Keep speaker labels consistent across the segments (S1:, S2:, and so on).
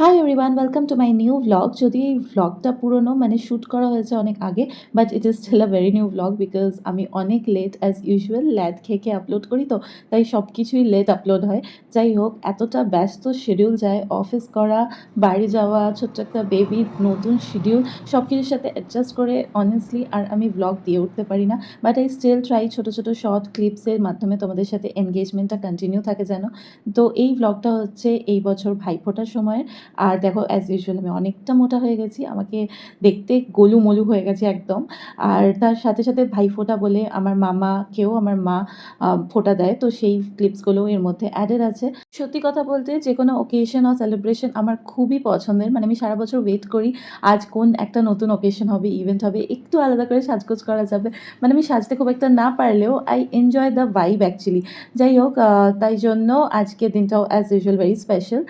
S1: Hi everyone, welcome to my new vlog. যদি এই ভ্লগটা পুরনো মানে শ্যুট করা হয়েছে অনেক আগে, but it is still a very new vlog because আমি অনেক লেট অ্যাজ ইউজুয়াল ল্যাদ খেয়ে আপলোড করি, তো তাই সব কিছুই লেট আপলোড হয়। যাই হোক, এতটা ব্যস্ত শিডিউল যায়, অফিস করা, বাড়ি যাওয়া, ছোট্ট একটা বেবির নতুন শিডিউল, সব কিছুর সাথে অ্যাডজাস্ট করে অনেস্টলি আর আমি ভ্লগ দিয়ে উঠতে পারি না। বাট আই স্টিল ট্রাই ছোটো ছোটো শর্ট ক্লিপসের মাধ্যমে তোমাদের সাথে এনগেজমেন্টটা কন্টিনিউ থাকে যেন। তো এই ভ্লগটা হচ্ছে এই বছর ভাইফোঁটার সময়ের। আর দেখো অ্যাজ ইউজুয়াল আমি অনেকটা মোটা হয়ে গেছি, আমাকে দেখতে গোলু-মোলু হয়ে গেছে একদম। আর তার সাথে, সাথে ভাইফোঁটা বলে আমার মামাকেও আমার মা ফোঁটা দেয়। তো সেই ক্লিপসগুলোও এর মধ্যে অ্যাডেড আছে। সত্যি কথা বলতে যেকোনো অকেশন or সেলিব্রেশন আমার খুবই পছন্দের। মানে আমি সারা বছর ওয়েট করি আজ কোন একটা নতুন অকেশন হবে, ইভেন্ট হবে, একটু আলাদা করে সাজগোজ করা যাবে। মানে আমি সাজতে খুব একটা না পারলেও I enjoy the vibe actually. যাই হোক, তাই জন্য আজকের দিনটাও অ্যাজ ইউজুয়াল ভেরি স্পেশাল।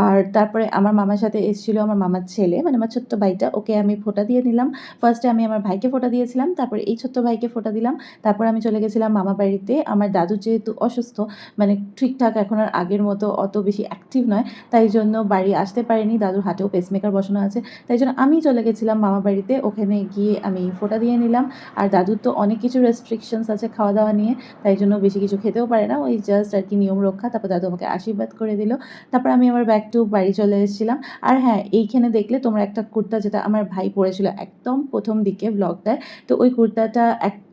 S1: আর তারপরে আমার মামার সাথে এসেছিল আমার মামার ছেলে, মানে আমার ছোট্ট ভাইটা, ওকে আমি ফোঁটা দিয়ে নিলাম। ফার্স্টে আমি আমার ভাইকে ফোঁটা দিয়েছিলাম, তারপরে এই ছোট্ট ভাইকে ফোঁটা দিলাম। তারপর আমি চলে গেছিলাম মামা বাড়িতে। আমার দাদু যেহেতু অসুস্থ, মানে ঠিকঠাক এখন আর আগের মতো অত বেশি অ্যাক্টিভ নয়, তাই জন্য বাড়ি আসতে পারিনি। দাদুর হাতেও পেসমেকার বসানো আছে, তাই জন্য আমি চলে গেছিলাম মামা বাড়িতে। ওখানে গিয়ে আমি ফোঁটা দিয়ে নিলাম। আর দাদুর তো অনেক কিছু রেস্ট্রিকশনস আছে খাওয়া দাওয়া নিয়ে, তাই জন্য বেশি কিছু খেতেও পারে না, ওই জাস্ট আর কি নিয়ম রক্ষা। তারপর দাদু আমাকে আশীর্বাদ করে দিল। তারপর আমি আমার ব্যাক টু বাড়ি চলে এসেছিলাম। আর হ্যাঁ, এইখানে দেখলে তোমরা একটা কুর্তা যেটা আমার ভাই পরেছিল একদম প্রথম দিকে ব্লগটায়, তো ওই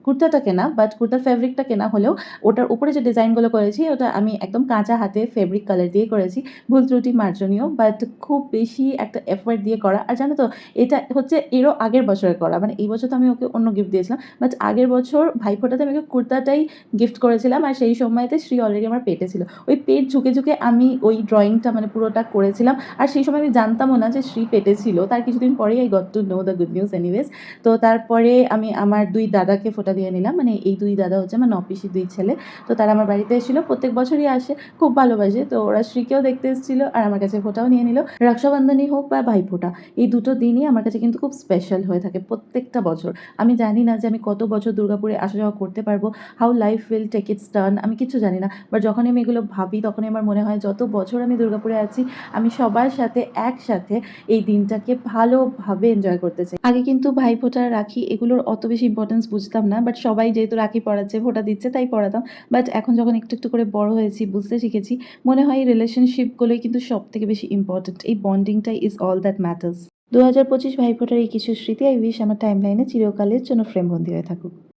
S1: কুর্তাটা কেনা, বাট কুর্তার ফেব্রিকটা কেনা হলেও ওটার উপরে যে ডিজাইনগুলো করেছি ওটা আমি একদম কাঁচা হাতে ফেব্রিক কালার দিয়ে করেছি। ভুল ত্রুটি মার্জনীয়, বাট খুব বেশি একটা এফোর্ট দিয়ে করা। আর জানো তো, এটা হচ্ছে এরও আগের বছরের করা, মানে এই বছর তো আমি ওকে অন্য গিফট দিয়েছিলাম, বাট আগের বছর ভাইফোঁটাতে আমি ওকে কুর্তাটাই গিফট করেছিলাম। আর সেই সময়তে শ্রী অলরেডি আমার পেটে ছিল, ওই পেট ঝুঁকে ঝুঁকে আমি ওই ড্রয়িংটা মানে পুরোটা করেছিলাম। আর সেই সময় আমি জানতামও না যে শ্রী পেটে ছিল, তার কিছুদিন পরেই I got to know the good news anyways. তো তারপরে আমি আমার দুই দাদাকে ফোঁটা দিয়ে নিলাম, মানে এই দুই দাদা হচ্ছে আমার নপিসি দুই ছেলে। তো তারা আমার বাড়িতে এসেছিলো, প্রত্যেক বছরই আসে, খুব ভালোবাসে। তো ওরা শ্রীকেও দেখতে এসেছিলো আর আমার কাছে ফোঁটাও নিয়ে নিল। রক্ষাবন্ধনই হোক বা ভাইফোঁটা, এই দুটো দিনই আমার কাছে কিন্তু খুব স্পেশাল হয়ে থাকে প্রত্যেকটা বছর। আমি জানি না যে আমি কত বছর দুর্গাপুরে আসা যাওয়া করতে পারবো, how life will take its turn, আমি কিছু জানি না। বাট যখনই আমি এগুলো ভাবি তখনই আমার মনে হয় যত বছর আমি দুর্গাপুরে আছি আমি সবার সাথে একসাথে এই দিনটাকে ভালোভাবে এনজয় করতে চাই। আগে কিন্তু ভাইফোঁটা, রাখি এগুলোর অত বেশি ইম্পর্টেন্স বুঝতাম না, বাট সবাই যেহেতু রাখি পড়াচ্ছে, ফোঁটা দিচ্ছে, তাই পড়াতাম। বাট এখন যখন একটু একটু করে বড় হয়েছি, বুঝতে শিখেছি, মনে হয় এই রিলেশনশিপগুলোই কিন্তু সব থেকে বেশি ইম্পর্টেন্ট। এই বন্ডিংটাই ইজ অল দ্যাট ম্যাটার্স। 2025 ভাইফোঁটার এই কিছু স্মৃতি আই উইশ আমার টাইম লাইনে চিরকালের জন্য ফ্রেমবন্দি হয়ে থাকুক।